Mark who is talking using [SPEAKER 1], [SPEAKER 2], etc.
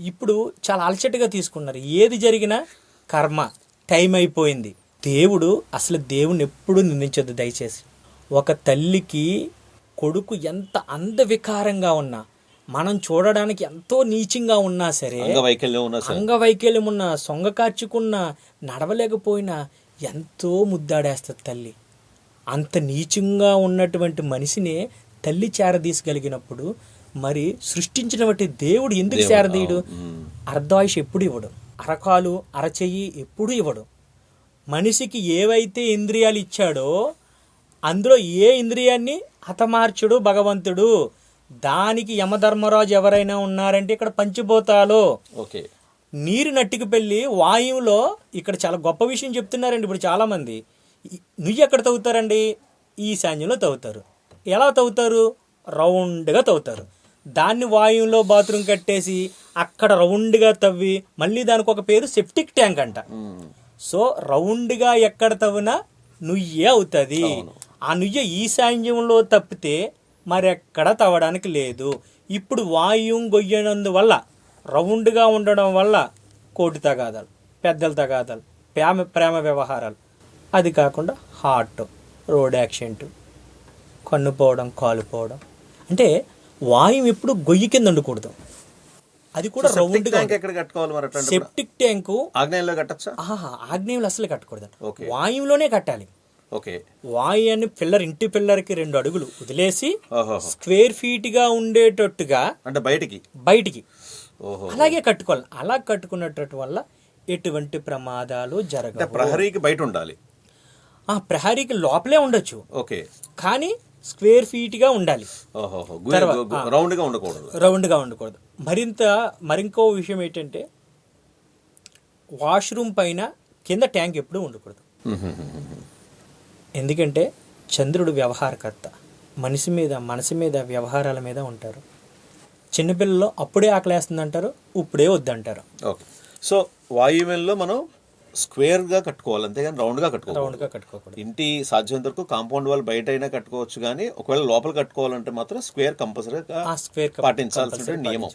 [SPEAKER 1] ఇప్పుడు చాలా అలచట్టుగా తీసుకున్నారు. ఏది జరిగినా కర్మ, టైం అయిపోయింది. దేవుడు అసలు దేవుని ఎప్పుడూ నిందించొద్దు దయచేసి. ఒక తల్లికి కొడుకు ఎంత అందవికారంగా ఉన్నా, మనం చూడడానికి ఎంతో నీచంగా ఉన్నా సరే, అంగవైకల్యం ఉన్నా, సొంగ కార్చుకున్నా, నడవలేకపోయినా ఎంతో ముద్దాడేస్తుంది తల్లి. అంత నీచంగా ఉన్నటువంటి మనిషిని తల్లి చేరదీసగలిగినప్పుడు మరి సృష్టించినటువంటి దేవుడు ఎందుకు చేరదీయడు? అర్ధాయుష్ ఎప్పుడు ఇవ్వడు, అరకాలు అరచెయ్యి ఎప్పుడు ఇవ్వడు. మనిషికి ఏవైతే ఇంద్రియాలు ఇచ్చాడో అందులో ఏ ఇంద్రియాన్ని హతమార్చుడు భగవంతుడు. దానికి యమధర్మరాజు ఎవరైనా ఉన్నారంటే ఇక్కడ పంచిపోతాలో నీరు నట్టికి పెళ్ళి వాయువులో. ఇక్కడ చాలా గొప్ప విషయం చెప్తున్నారండి. ఇప్పుడు చాలామంది నుయ్యి ఎక్కడ తవ్వుతారండి? ఈశాన్యంలో తవ్వుతారు. ఎలా తవ్వుతారు? రౌండ్గా తవ్వుతారు. దాన్ని వాయువులో బాత్రూమ్ కట్టేసి అక్కడ రౌండ్గా తవ్వి మళ్ళీ దానికి ఒక పేరు సెప్టిక్ ట్యాంక్ అంట. సో రౌండ్గా ఎక్కడ తవ్వినా నుయ్యే అవుతుంది. ఆ నుయ్య ఈశాన్యంలో తప్పితే మరెక్కడ తవ్వడానికి లేదు. ఇప్పుడు వాయువు గొయ్యనందువల్ల, రౌండ్గా ఉండడం వల్ల కోటి తగాదాలు, పెద్దల తగాదాలు, ప్రేమ వ్యవహారాలు, అది కాకుండా హార్ట్, రోడ్ యాక్సిడెంట్, కన్ను పోవడం, కాలు పోవడం. అంటే వాయువు ఎప్పుడు గొయ్యి కింద ఉండకూడదు. అది కూడా రౌండ్గా. సెప్టిక్ ట్యాంకు ఆగ్నేయంలో అసలు కట్టకూడదు, వాయువులోనే కట్టాలి. వాయుని పిల్లర్, ఇంటి పిల్లర్కి 2 అడుగులు వదిలేసి స్క్వేర్ ఫీట్ గా ఉండేటట్టుగా అంటే బయటికి అలాగే కట్టుకోవాలి. అలా కట్టుకున్నట్టు వల్ల ఎటువంటి ప్రమాదాలు జరగవు.
[SPEAKER 2] ప్రహరీకి బయట ఉండాలి,
[SPEAKER 1] ప్రహరీకి లోపలే ఉండొచ్చు, కానీ స్క్వేర్ ఫీట్ గా ఉండాలి,
[SPEAKER 2] రౌండ్
[SPEAKER 1] గా ఉండకూడదు. మరింకో విషయం ఏంటంటే వాష్రూమ్ పైన కింద ట్యాంక్ ఎప్పుడు ఉండకూడదు. ఎందుకంటే చంద్రుడు వ్యవహారకర్త, మనసు మీద వ్యవహారాల మీద ఉంటారు. చిన్నపిల్లలు అప్పుడే ఆకలేస్తుంది అంటారు, ఇప్పుడే వద్దంటారు.
[SPEAKER 2] సో వాయువ్యంలో మనం స్క్వేర్ గా కట్టుకోవాలి, అంతేగాని రౌండ్ గా కట్టుకోకూడదు. ఇంటి సాధ్యమైనంత వరకు కాంపౌండ్ వాల్ బయట అయినా కట్టుకోవచ్చు, కానీ ఒకవేళ లోపల కట్టుకోవాలంటే మాత్రం స్క్వేర్ కంపల్సరీగా పాటించాల్సిన నియమం.